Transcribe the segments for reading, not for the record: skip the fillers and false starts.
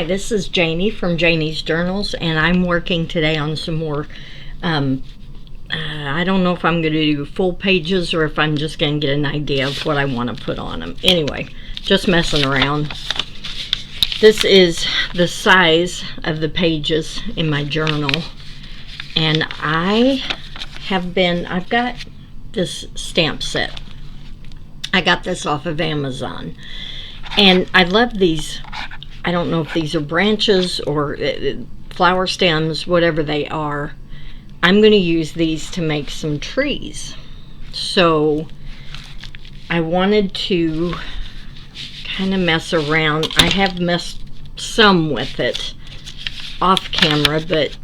this is Janie from Janie's Journals, and I'm working today on some more, I don't know if I'm going to do full pages or if I'm just going to get an idea of what I want to put on them. Anyway, just messing around. This is the size of the pages in my journal, and I've got this stamp set. I got this off of Amazon, and I love these. I don't know if these are branches or flower stems, whatever they are. I'm going to use these to make some trees. So I wanted to kind of mess around. I have messed some with it off camera, but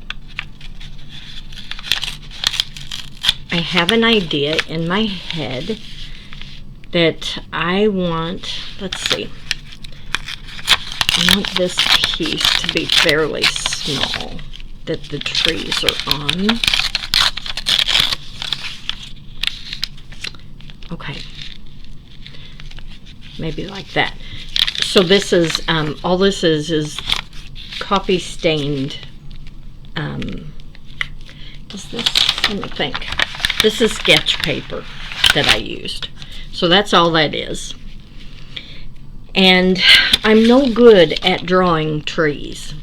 I have an idea in my head that I want, let's see, I want this piece to be fairly small that the trees are on. Okay, maybe like that. So this is, all this is coffee stained, is this, let me think. This is sketch paper that I used. So that's all that is. And I'm no good at drawing trees.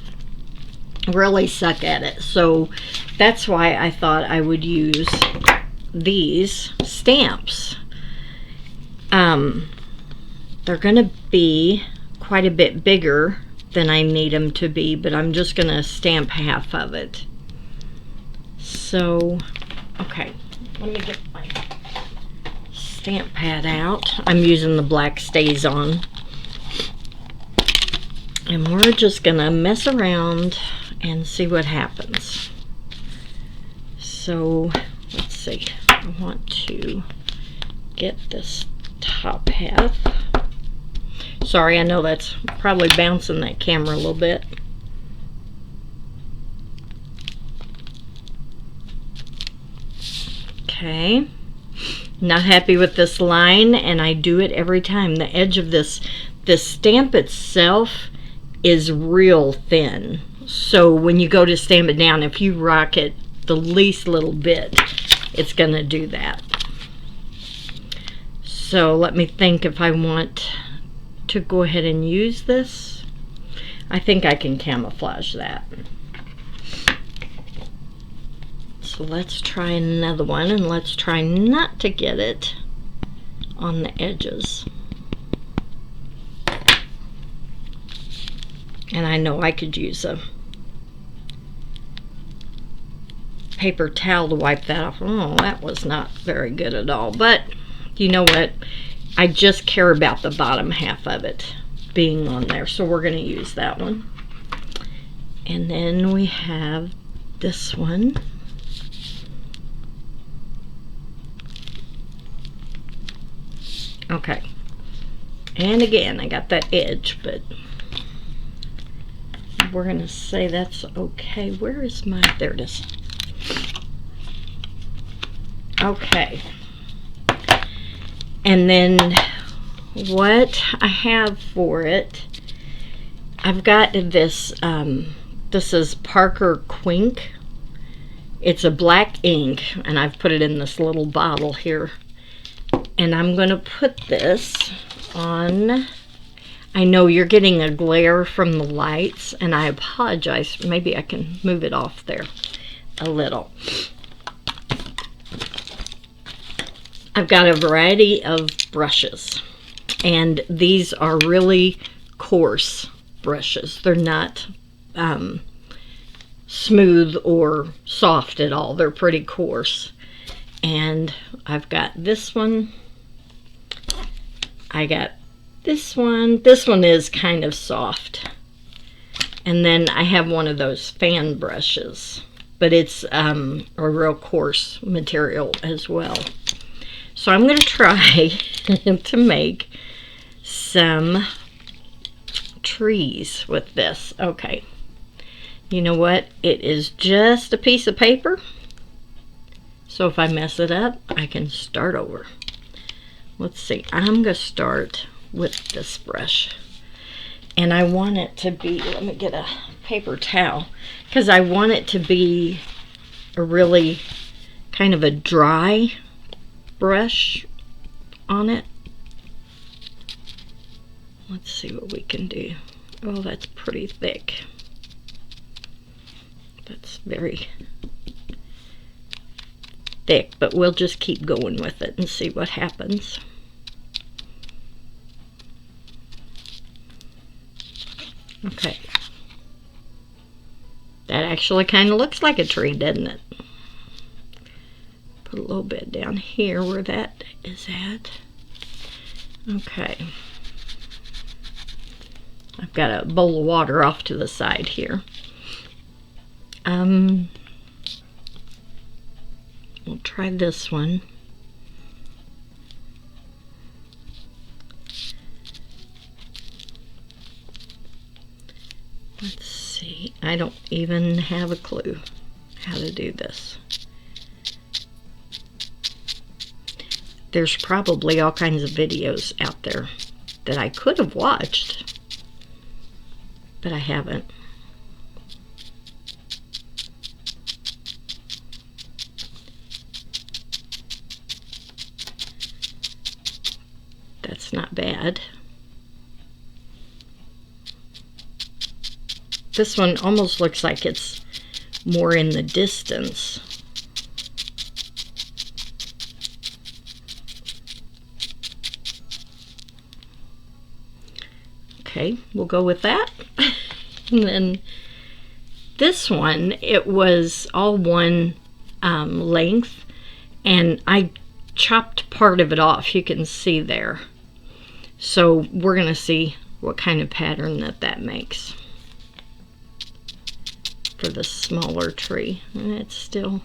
I really suck at it. So that's why I thought I would use these stamps. They're going to be quite a bit bigger than I need them to be, but I'm just going to stamp half of it. So, okay, let me get my stamp pad out. I'm using the black StazOn. And we're just going to mess around and see what happens. So, let's see. I want to get this top half. Sorry, I know that's probably bouncing that camera a little bit. Okay. Not happy with this line, and I do it every time. The edge of this stamp itself is real thin. So when you go to stamp it down, if you rock it the least little bit, it's going to do that. So let me think if I want to go ahead and use this. I think I can camouflage that. So let's try another one, and let's try not to get it on the edges. And I know I could use a paper towel to wipe that off. Oh, that was not very good at all. But you know what? I just care about the bottom half of it being on there. So we're going to use that one. And then we have this one. Okay. And again, I got that edge, but we're going to say that's okay. Where is my, there it is. Okay. And then what I have for it, I've got this, this is Parker Quink. It's a black ink, and I've put it in this little bottle here. And I'm going to put this on. I know you're getting a glare from the lights, and I apologize. Maybe I can move it off there a little. I've got a variety of brushes, and these are really coarse brushes. They're not smooth or soft at all. They're pretty coarse. And I've got this one. I got this one. This one is kind of soft. And then I have one of those fan brushes, but it's a real coarse material as well. So I'm going to try to make some trees with this. Okay. You know what? It is just a piece of paper. So if I mess it up, I can start over. Let's see. I'm going to start with this brush. And I want it to be, let me get a paper towel, because I want it to be a really kind of a dry brush on it. Let's see what we can do. Oh, that's pretty thick. That's very thick, but we'll just keep going with it and see what happens. Okay. That actually kind of looks like a tree, doesn't it? Put a little bit down here where that is at. Okay. I've got a bowl of water off to the side here. We'll try this one. Let's see. I don't even have a clue how to do this. There's probably all kinds of videos out there that I could have watched, but I haven't. That's not bad. This one almost looks like it's more in the distance. Okay, we'll go with that. And then this one, it was all one length, and I chopped part of it off. You can see there. So we're going to see what kind of pattern that makes for the smaller tree. And it's still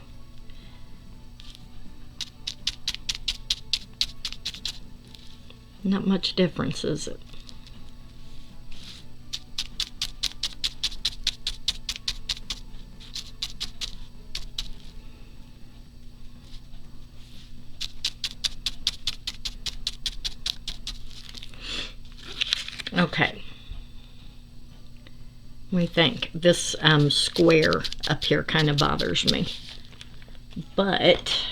not much difference, is it? Okay. What do you think? This square up here kind of bothers me. But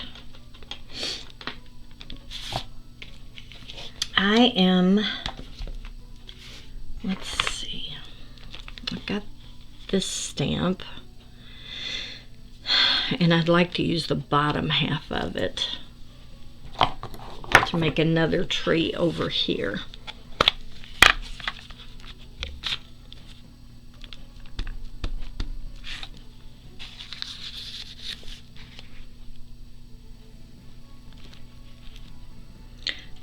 I am, let's see, I've got this stamp, and I'd like to use the bottom half of it to make another tree over here.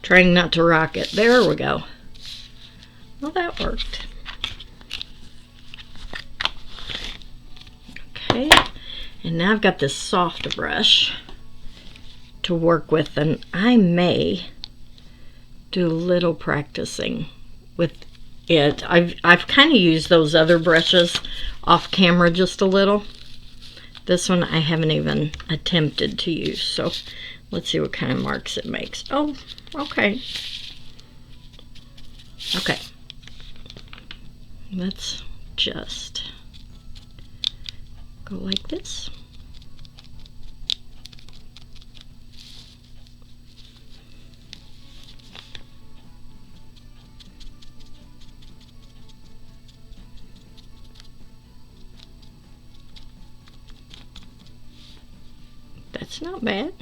Trying not to rock it. There we go. Well, that worked. Okay, and now I've got this soft brush to work with, and I may do a little practicing with it. I've kind of used those other brushes off camera just a little. This one I haven't even attempted to use, so let's see what kind of marks it makes. Oh, okay. Okay. Let's just go like this. That's not bad.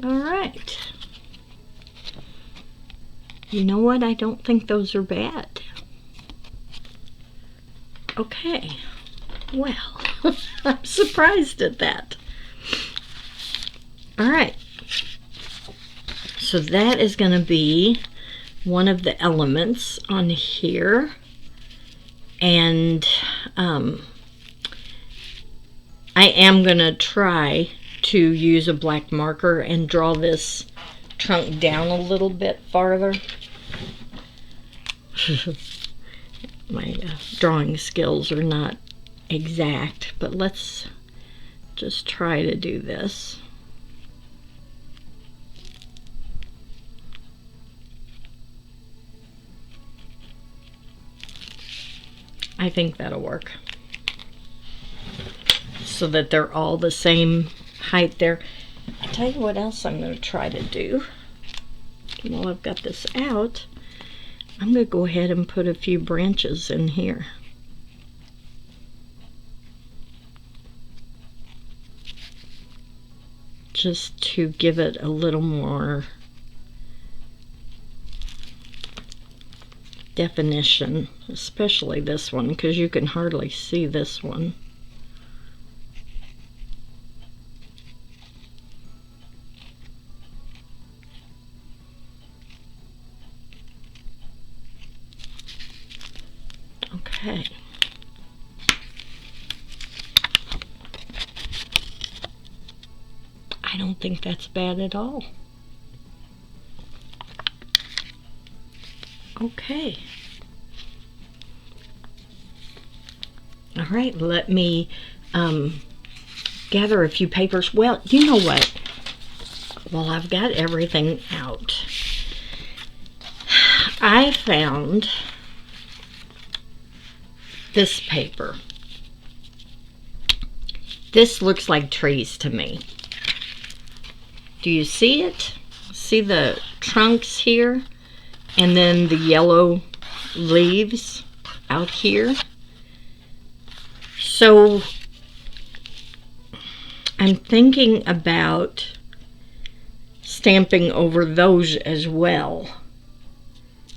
All right. You know what? I don't think those are bad. Okay. Well, I'm surprised at that. All right. So that is going to be one of the elements on here. And I am going to try to use a black marker and draw this trunk down a little bit farther. My drawing skills are not exact, but let's just try to do this. I think that'll work, so that they're all the same height there. I'll tell you what else I'm going to try to do. While I've got this out, I'm going to go ahead and put a few branches in here. Just to give it a little more definition, especially this one, because you can hardly see this one. Okay. I don't think that's bad at all. Okay. All right, let me gather a few papers. Well, you know what? Well, I've got everything out. I found this paper. This looks like trees to me. Do you see it? See the trunks here? And then the yellow leaves out here. So I'm thinking about stamping over those as well,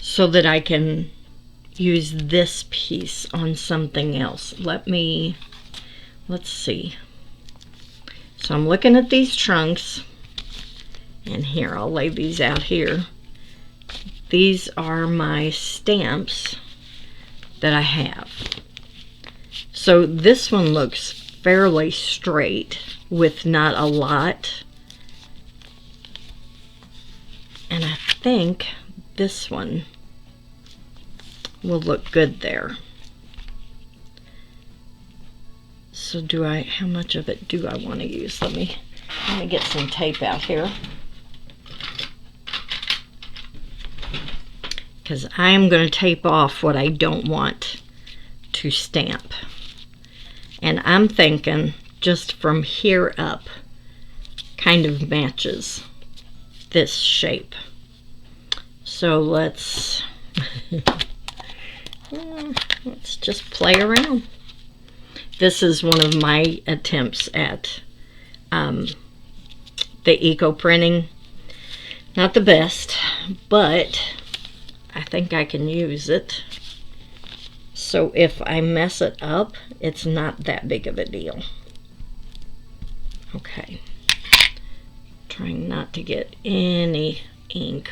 so that I can use this piece on something else. Let's see. So I'm looking at these trunks, and here, I'll lay these out here. These are my stamps that I have. So this one looks fairly straight with not a lot. And I think this one will look good there. So how much of it do I want to use? Let me get some tape out here, because I'm going to tape off what I don't want to stamp. And I'm thinking just from here up kind of matches this shape. So let's just play around. This is one of my attempts at the eco printing. Not the best, but I think I can use it. So if I mess it up, it's not that big of a deal. Okay. Trying not to get any ink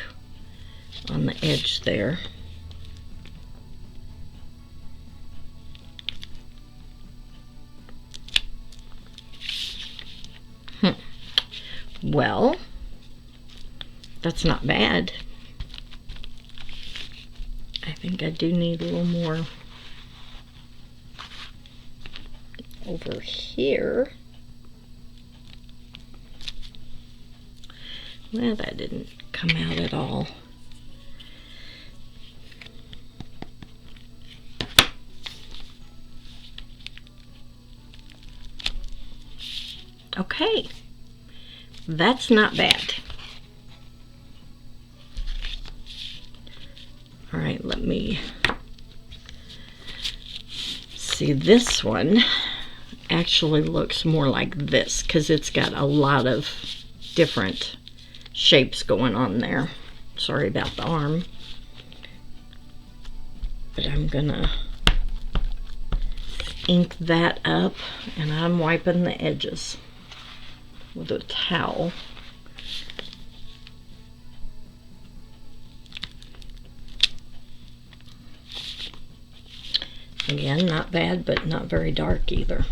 on the edge there. Well, that's not bad. I think I do need a little more over here. Well, that didn't come out at all. Okay, that's not bad. All right, let me see. This one actually looks more like this because it's got a lot of different shapes going on there. Sorry about the arm, but I'm gonna ink that up, and I'm wiping the edges with a towel. Again, not bad, but not very dark either.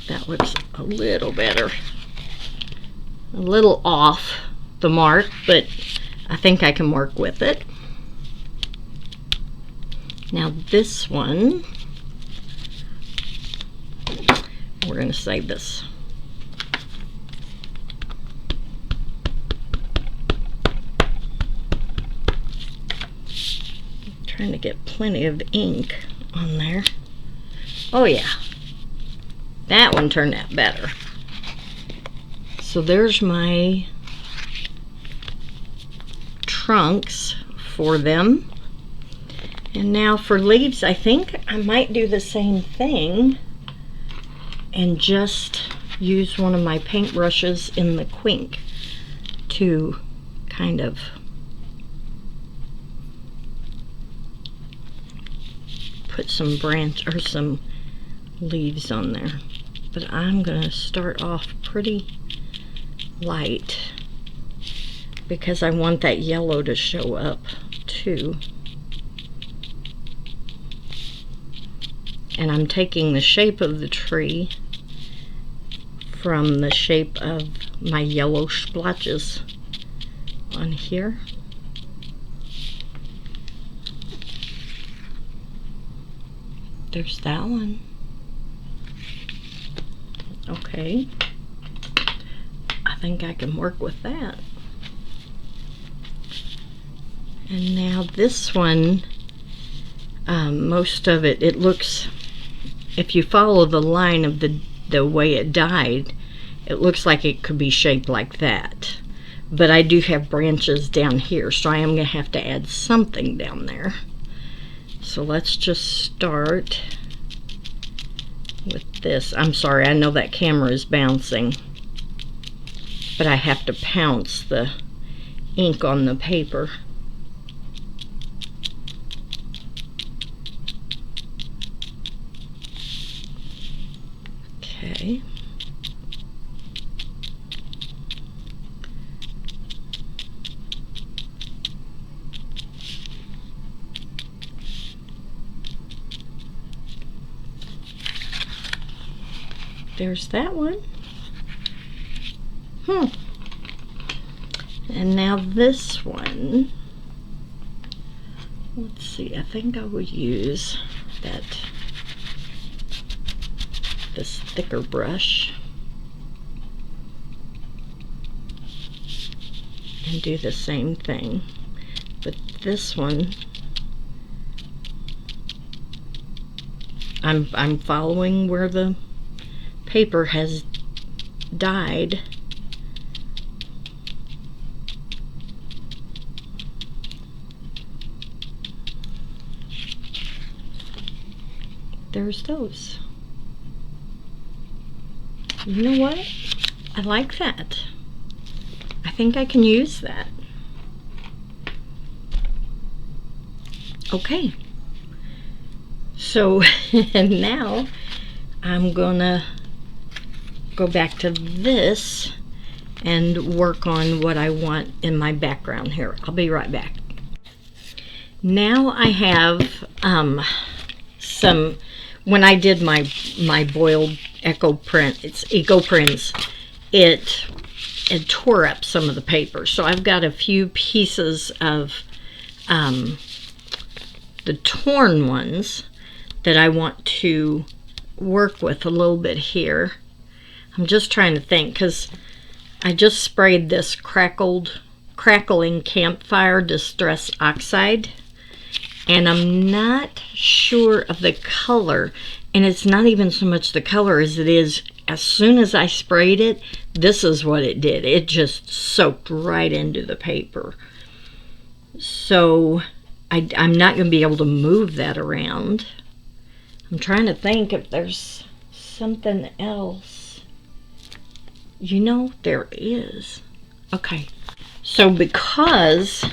That looks a little better. a little off the mark, but I think I can work with it. Now this one, we're going to save this. Trying to get plenty of ink on there. Oh yeah, that one turned out better. So there's my trunks for them. And now for leaves, I think I might do the same thing and just use one of my paintbrushes in the Quink to kind of put some branch or some leaves on there. But I'm gonna start off pretty light because I want that yellow to show up too. And I'm taking the shape of the tree from the shape of my yellow splotches on here. There's that one. Okay. I think I can work with that. And now this one, most of it, it looks, if you follow the line of the way it died, it looks like it could be shaped like that. But I do have branches down here, so I am going to have to add something down there. So let's just start with this. I'm sorry, I know that camera is bouncing, but I have to pounce the ink on the paper. Okay. There's that one. And now this one. Let's see, I think I would use this thicker brush and do the same thing. But this one, I'm following where the paper has dyed. There's those. You know what? I like that. I think I can use that. Okay. So now I'm gonna go back to this and work on what I want in my background here. I'll be right back. Now I have some, when I did my boiled eco print, it's eco prints, it tore up some of the paper. So I've got a few pieces of the torn ones that I want to work with a little bit here. I'm just trying to think, because I just sprayed this Crackling Campfire Distress Oxide, and I'm not sure of the color, and it's not even so much the color as it is, as soon as I sprayed it, this is what it did. It just soaked right into the paper. So I'm not going to be able to move that around. I'm trying to think if there's something else. You know, there is. Okay. So because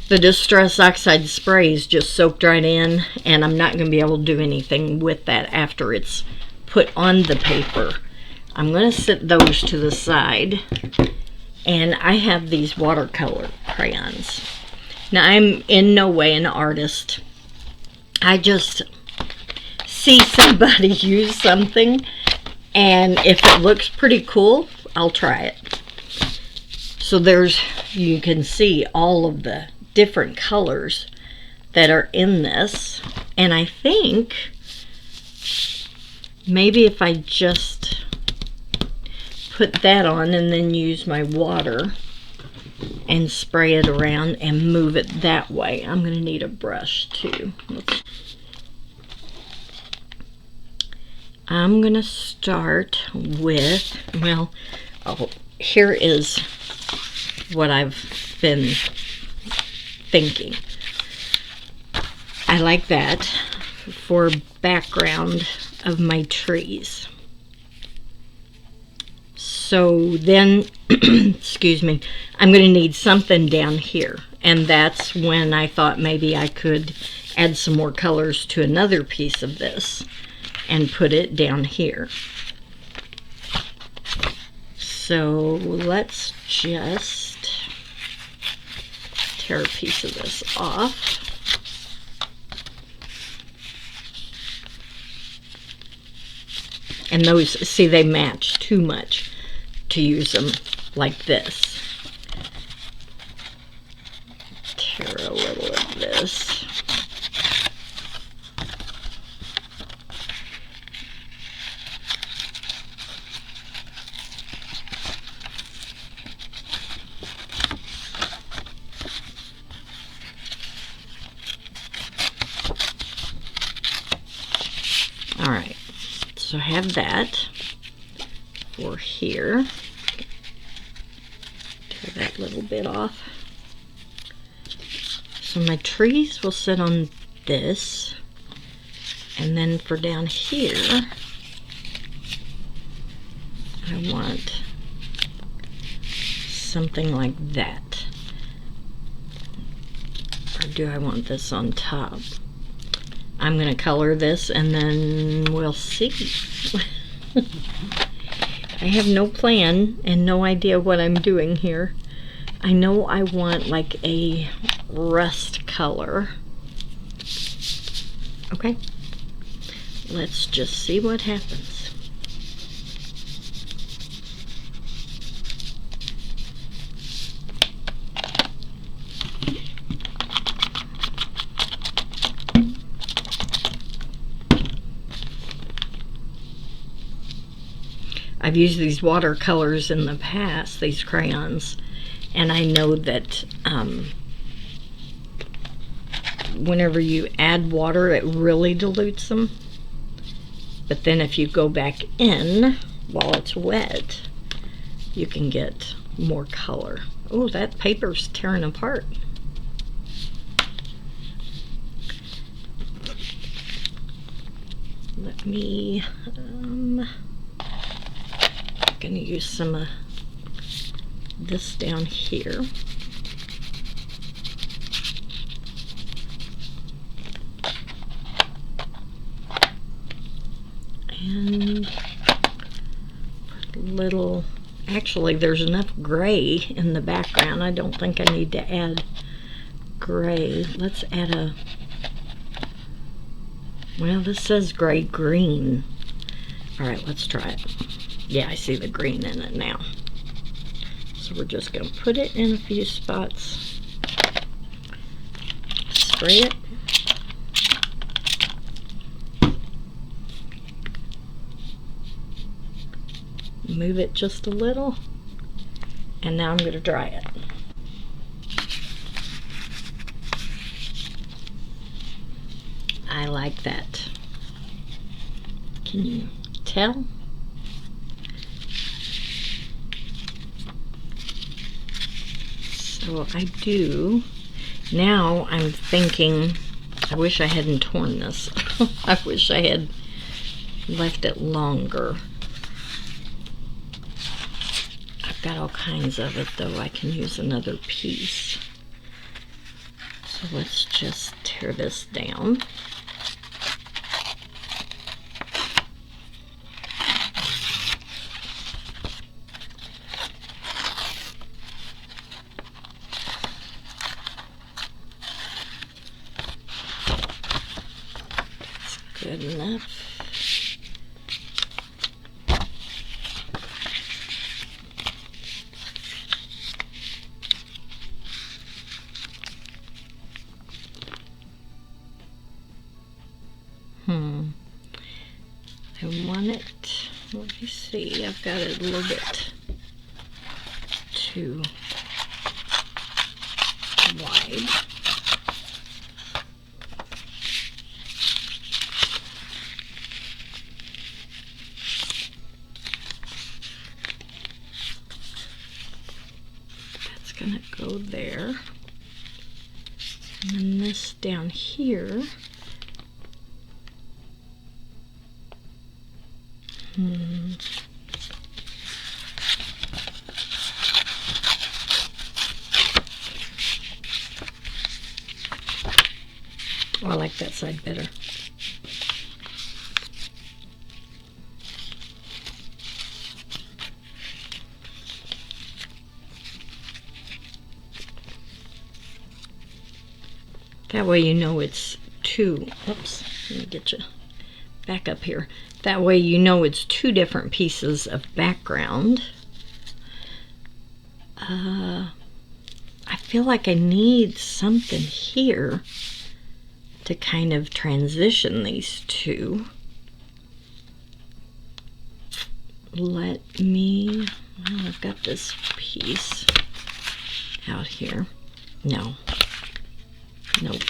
the Distress Oxide sprays just soaked right in, and I'm not going to be able to do anything with that after it's put on the paper, I'm going to set those to the side. And I have these watercolor crayons. Now, I'm in no way an artist. I just see somebody use something, and if it looks pretty cool, I'll try it. So you can see all of the different colors that are in this. And I think maybe if I just put that on and then use my water and spray it around and move it that way. I'm going to need a brush too. I'm going to start with, well, here is what I've been thinking. I like that for background of my trees. So then, excuse me, I'm going to need something down here. And that's when I thought maybe I could add some more colors to another piece of this and put it down here. So let's just tear a piece of this off. And those, see, they match too much to use them like this. Tear a little of this. All right, so I have that for here. Tear that little bit off. So my trees will sit on this, and then for down here, I want something like that. Or do I want this on top? I'm going to color this and then we'll see. I have no plan and no idea what I'm doing here. I know I want like a rust color. Okay, let's just see what happens. I've used these watercolors in the past, these crayons, and I know that whenever you add water, it really dilutes them. But then if you go back in while it's wet, you can get more color. Oh, that paper's tearing apart. Let me, I'm gonna use some of this down here. And put a little, actually there's enough gray in the background. I don't think I need to add gray. Let's add a, well, this says gray green. All right, let's try it. Yeah, I see the green in it now. So we're just gonna put it in a few spots. Spray it. Move it just a little. And now I'm gonna dry it. I like that. Can you tell? So I do. Now I'm thinking, I wish I hadn't torn this. I wish I had left it longer. I've got all kinds of it though. I can use another piece. So let's just tear this down. Good enough. I want it, let me see, I've got it a little bit too wide. That's gonna go there. And then this down here. Oh, I like that side better. That way you know it's two. Oops, let me get you back up here. That way you know it's two different pieces of background. I feel like I need something here to kind of transition these two. Well, I've got this piece out here. No. Nope.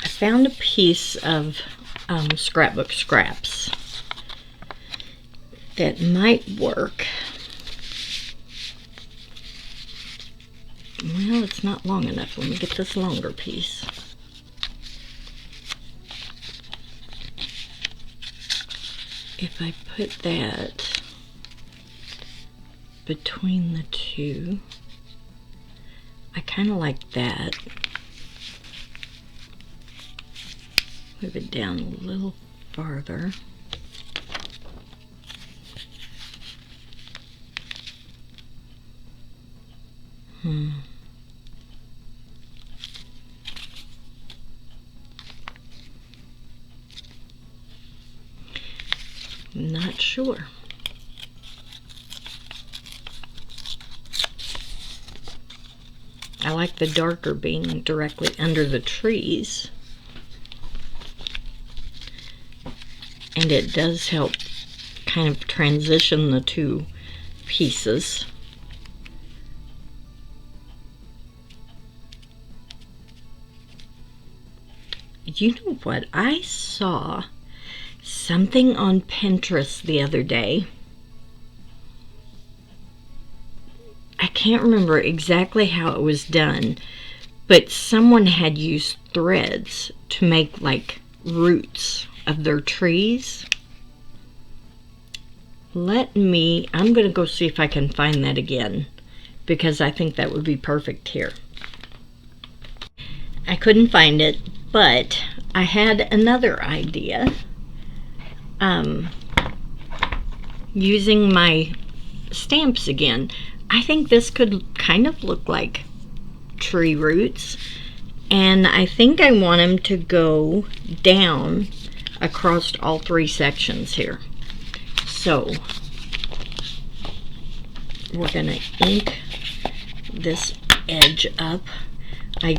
I found a piece of scrapbook scraps that might work. Well, it's not long enough. Let me get this longer piece. If I put that between the two, I kind of like that. Move it down a little farther. Not sure. I like the darker being directly under the trees. And it does help kind of transition the two pieces. You know what? I saw something on Pinterest the other day. I can't remember exactly how it was done, but someone had used threads to make like roots of their trees. I'm going to go see if I can find that again, because I think that would be perfect here. I couldn't find it, but I had another idea. Using my stamps again. I think this could kind of look like tree roots, and I think I want them to go down across all three sections here. So we're gonna ink this edge up. I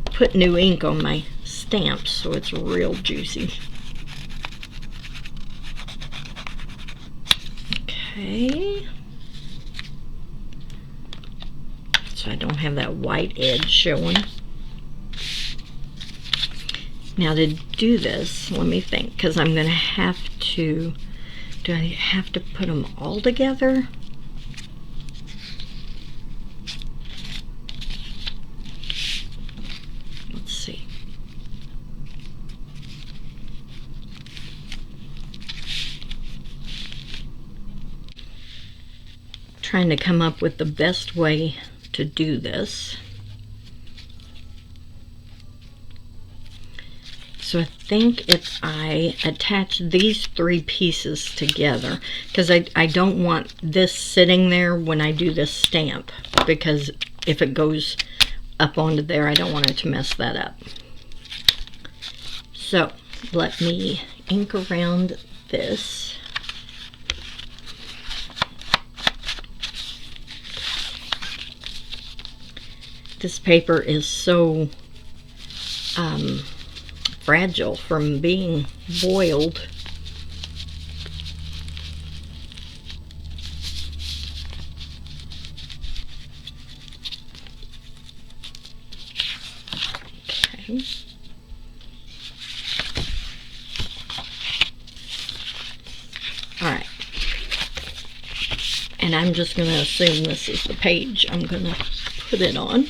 put new ink on my stamps, so it's real juicy. Okay. So I don't have that white edge showing. Now to do this, let me think, because I'm going to have to, do I have to put them all together? Let's see. Trying to come up with the best way to do this. So I think if I attach these three pieces together, because I don't want this sitting there when I do this stamp, because if it goes up onto there, I don't want it to mess that up. So let me ink around this. This paper is so fragile from being boiled. Okay. Alright. And I'm just going to assume this is the page I'm going to put it on.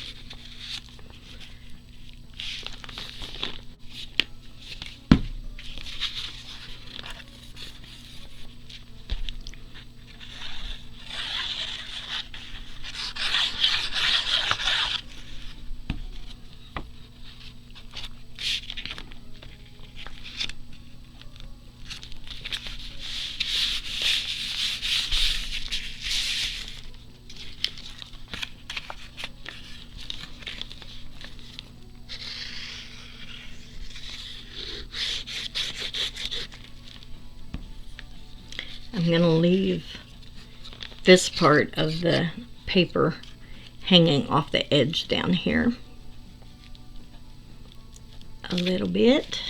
I'm going to leave this part of the paper hanging off the edge down here a little bit.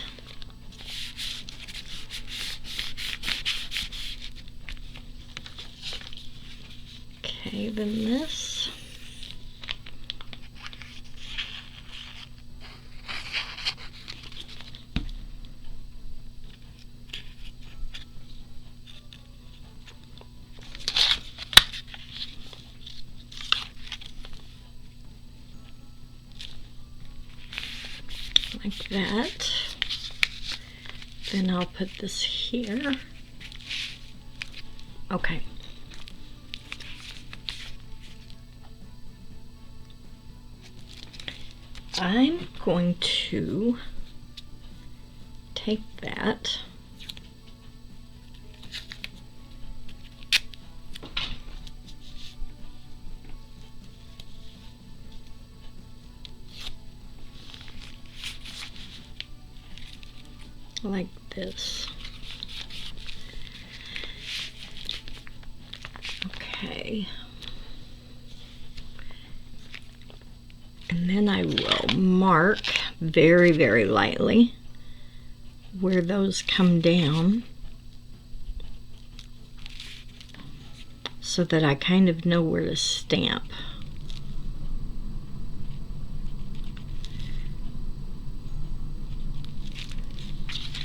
Okay, then this. Like that. Then I'll put this here. Okay. I'm going to take that . Like this. Okay. And then I will mark very, very lightly where those come down so that I kind of know where to stamp.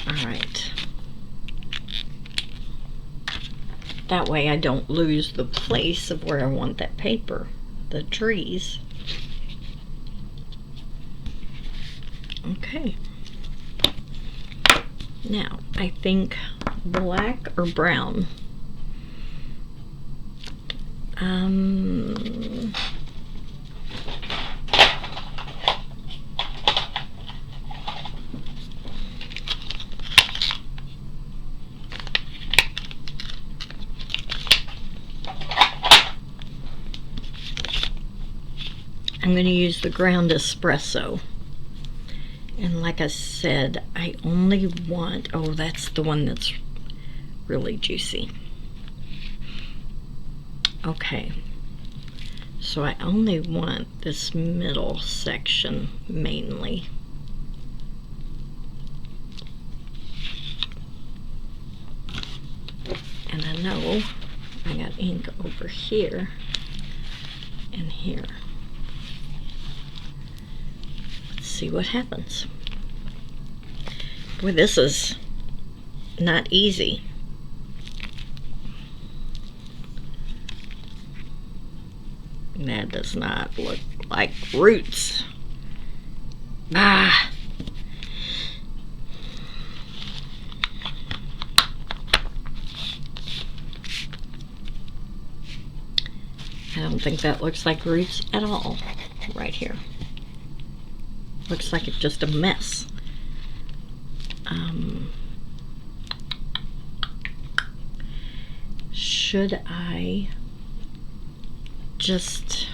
Alright. That way I don't lose the place of where I want that paper, the trees. Okay. Now, I think black or brown. I'm going to use the ground espresso. And like I said, I only want, oh, that's the one that's really juicy. Okay. So I only want this middle section mainly. And I know I got ink over here and here. See what happens. Boy, this is not easy. That does not look like roots. Ah. I don't think that looks like roots at all right here. Looks like it's just a mess. Should I just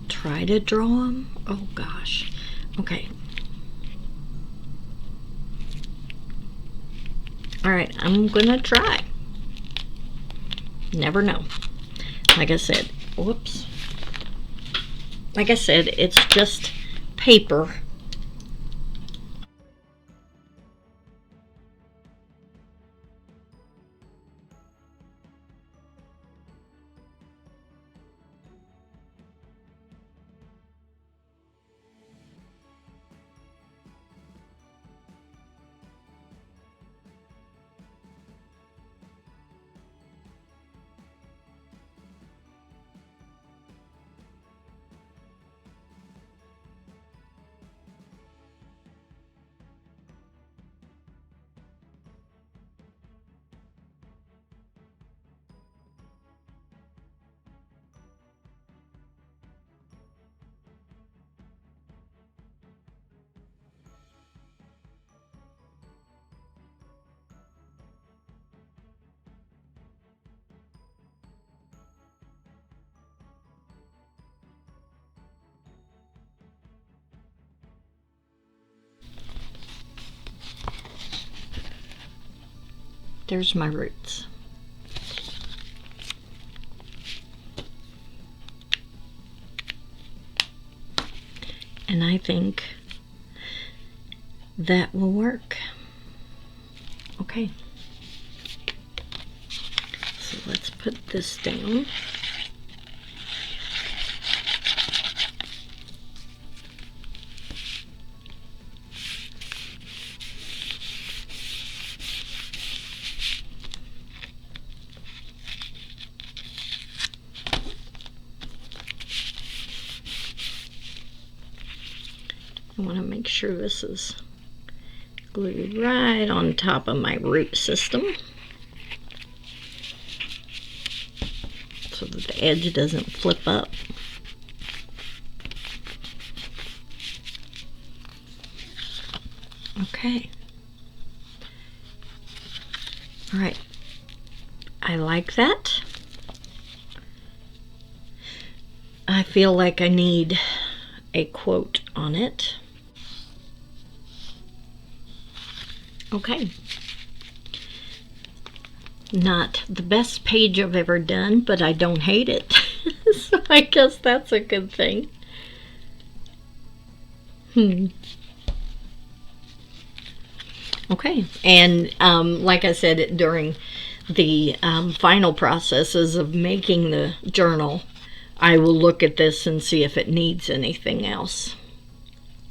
try to draw them? Oh gosh. Okay. Alright, I'm gonna try. Never know. Like I said, whoops. Like I said, it's just paper there's my roots. And I think that will work. Okay. So let's put this down. I want to make sure this is glued right on top of my root system so that the edge doesn't flip up. Okay. All right. I like that. I feel like I need a quote on it. Okay. Not the best page I've ever done, but I don't hate it. So I guess that's a good thing. Okay, and like I said, during the final processes of making the journal, I will look at this and see if it needs anything else.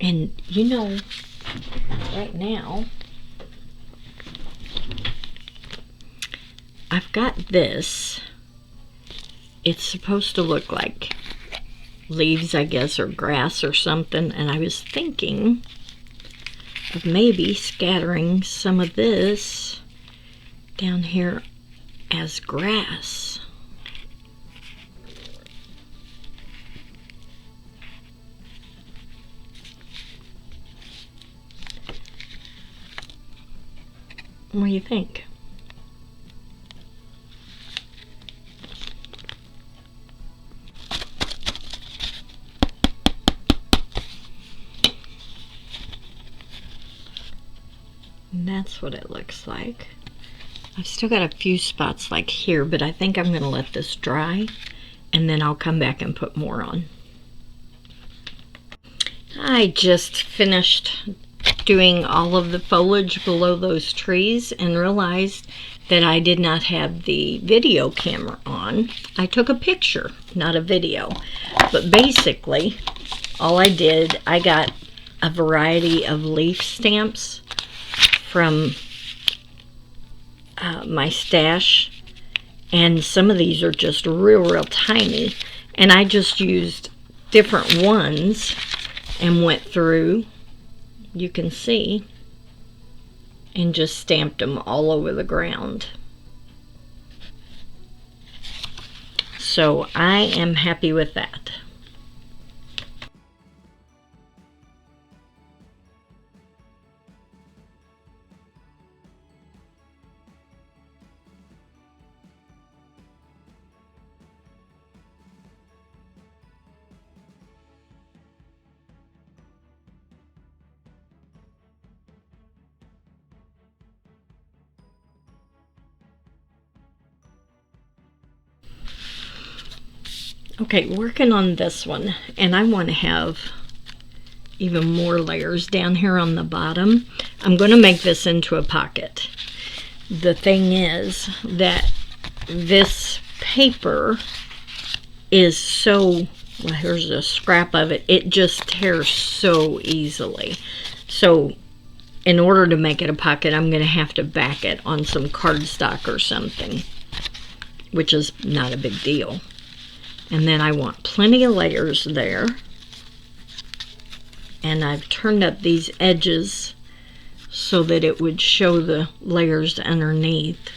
And you know, right now, I've got this. It's supposed to look like leaves, I guess, or grass or something, and I was thinking of maybe scattering some of this down here as grass. What do you think? And that's what it looks like. I've still got a few spots like here, but I think I'm going to let this dry and then I'll come back and put more on. I just finished doing all of the foliage below those trees and realized that I did not have the video camera on. I took a picture, not a video. But basically, all I did, I got a variety of leaf stamps from my stash, and some of these are just real tiny, and I just used different ones and went through, you can see, and just stamped them all over the ground. So I am happy with that. Okay, working on this one, and I want to have even more layers down here on the bottom. I'm going to make this into a pocket. The thing is that this paper is so, well, here's a scrap of it, it just tears so easily. So in order to make it a pocket, I'm going to have to back it on some cardstock or something, which is not a big deal. And then I want plenty of layers there. And I've turned up these edges so that it would show the layers underneath.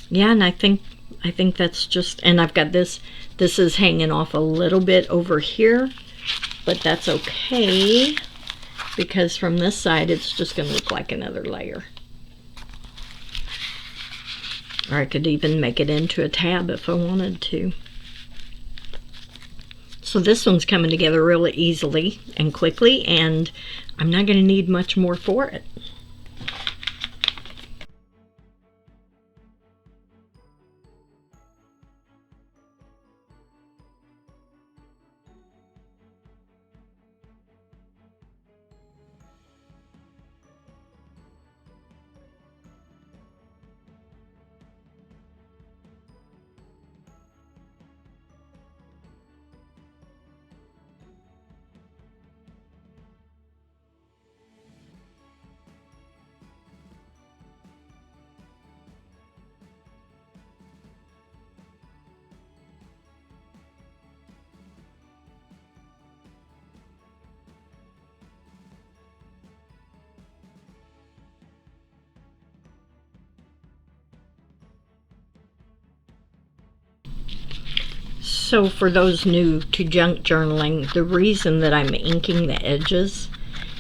Yeah, and I think that's just, and I've got this is hanging off a little bit over here, but that's okay because from this side it's just going to look like another layer. Or I could even make it into a tab if I wanted to. So this one's coming together really easily and quickly, and I'm not going to need much more for it. So for those new to junk journaling, the reason that I'm inking the edges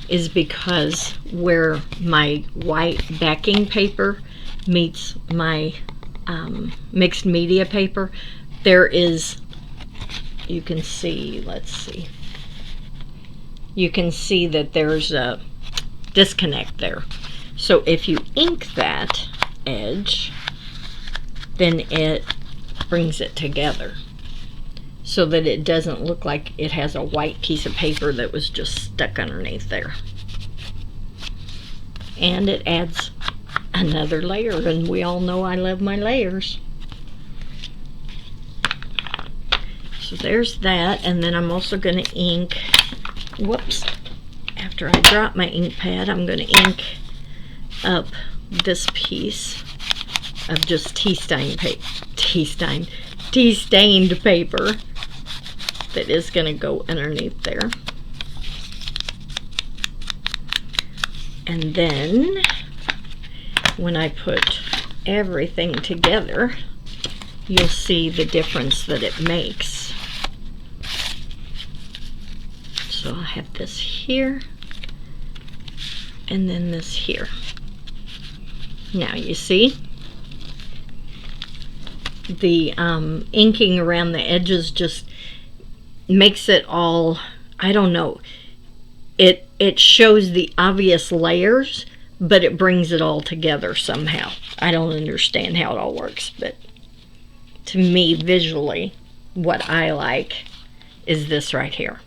is because where my white backing paper meets my mixed media paper, there is, you can see, let's see, you can see that there's a disconnect there. So if you ink that edge, then it brings it together so that it doesn't look like it has a white piece of paper that was just stuck underneath there. And it adds another layer, and we all know I love my layers. So there's that, and then I'm also going to ink, whoops, after I drop my ink pad, I'm going to ink up this piece of just tea-stained paper that is going to go underneath there. And then when I put everything together, you'll see the difference that it makes. So I have this here and then this here. Now you see the inking around the edges just makes it all, I don't know, it shows the obvious layers, but it brings it all together somehow. I don't understand how it all works, but to me, visually, what I like is this right here.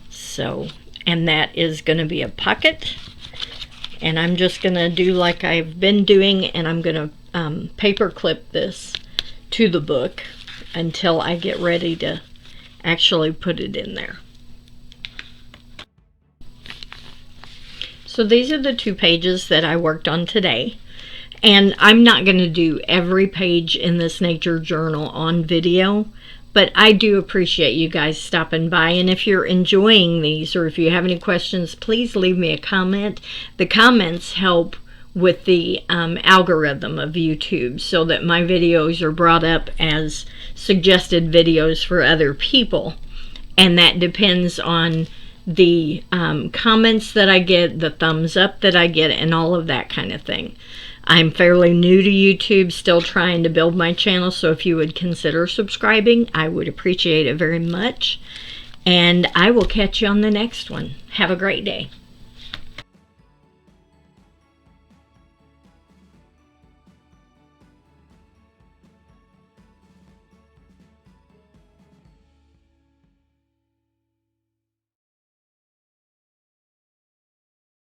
So, and that is going to be a pocket, and I'm just going to do like I've been doing, and I'm going to paper clip this to the book until I get ready to actually put it in there. So these are the 2 pages that I worked on today, and I'm not going to do every page in this nature journal on video, but I do appreciate you guys stopping by, and if you're enjoying these or if you have any questions, please leave me a comment. The comments help with the algorithm of YouTube so that my videos are brought up as suggested videos for other people, and that depends on the comments that I get, the thumbs up that I get, and all of that kind of thing. I'm fairly new to YouTube, still trying to build my channel, so if you would consider subscribing, I would appreciate it very much, and I will catch you on the next one. Have a great day.